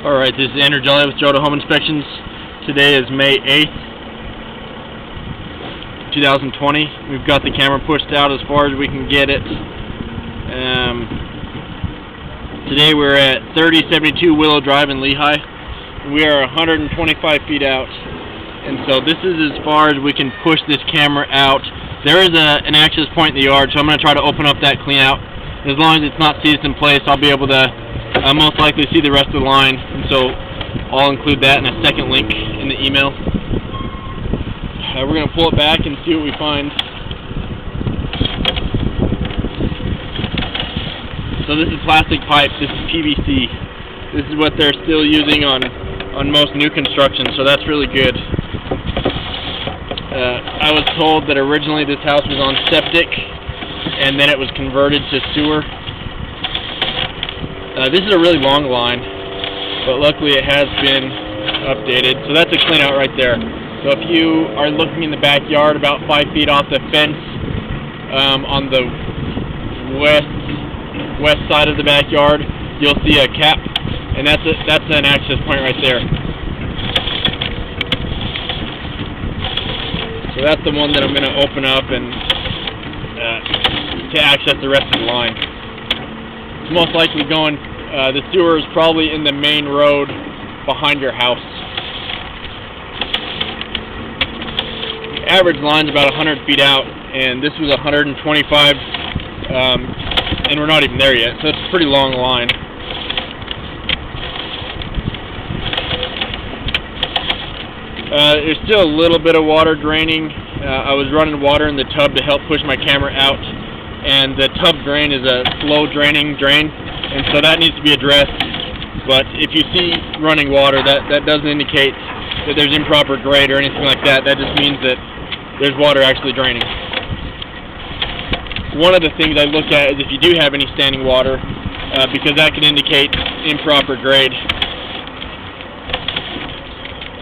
Alright, this is Andrew Jolly with Joda Home Inspections. Today is May 8th, 2020. We've got the camera pushed out as far as we can get it. Today we're at 3072 Willow Drive in Lehigh. We are 125 feet out. And so this is as far as we can push this camera out. There is an access point in the yard, so I'm going to try to open up that clean out. As long as it's not seized in place, I'll be able to most likely see the rest of the line, and so I'll include that in a second link in the email. We're going to pull it back and see what we find. So this is plastic pipe, this is PVC. This is what they're still using on most new construction, so that's really good. I was told that originally this house was on septic, and then it was converted to sewer. This is a really long line, but luckily it has been updated. So that's a clean out right there. So if you are looking in the backyard about 5 feet off the fence on the west side of the backyard, you'll see a cap, and that's an access point right there. So that's the one that I'm going to open up and to access the rest of the line. It's most likely going, the sewer is probably in the main road behind your house. The average line's about 100 feet out, and this was 125, and we're not even there yet, so it's a pretty long line. There's still a little bit of water draining. I was running water in the tub to help push my camera out, and the tub drain is a slow draining drain, and so that needs to be addressed. But if you see running water, that doesn't indicate that there's improper grade or anything like that. That just means that there's water actually draining. One of the things I look at is if you do have any standing water, because that can indicate improper grade,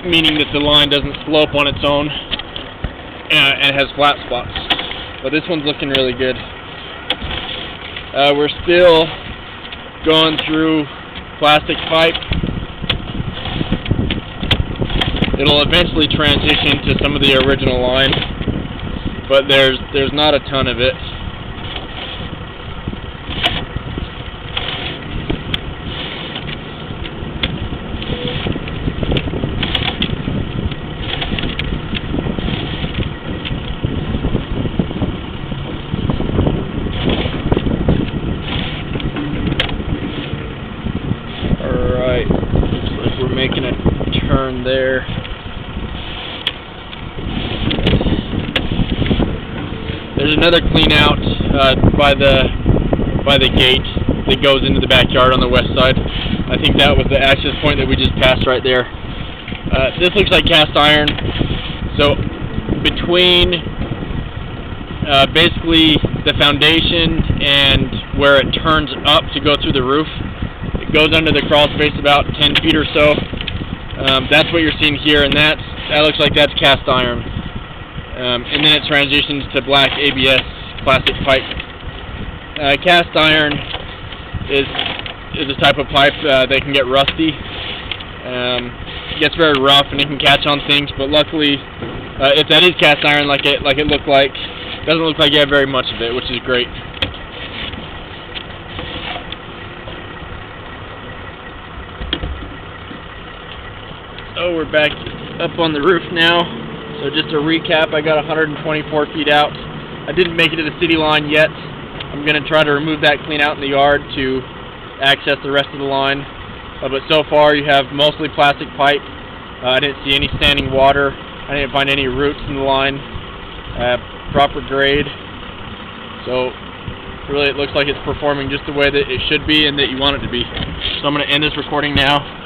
meaning that the line doesn't slope on its own and has flat spots. But this one's looking really good. We're still going through plastic pipe. It'll eventually transition to some of the original line, but there's not a ton of it. Looks like we're making a turn there. There's another clean out by the gate that goes into the backyard on the west side. I think that was the access point that we just passed right there. This looks like cast iron. So between basically the foundation and where it turns up to go through the roof, goes under the crawl space about 10 feet or so. That's what you're seeing here, and that looks like that's cast iron. And then it transitions to black ABS plastic pipe. Cast iron is a type of pipe that can get rusty. It gets very rough and it can catch on things, but luckily, if that is cast iron like it looked like, it doesn't look like you have very much of it, which is great. So we're back up on the roof now. So just to recap, I got 124 feet out. I didn't make it to the city line yet. I'm going to try to remove that clean out in the yard to access the rest of the line. But so far you have mostly plastic pipe. I didn't see any standing water. I didn't find any roots in the line. Proper grade. So really it looks like it's performing just the way that it should be and that you want it to be. So I'm going to end this recording now.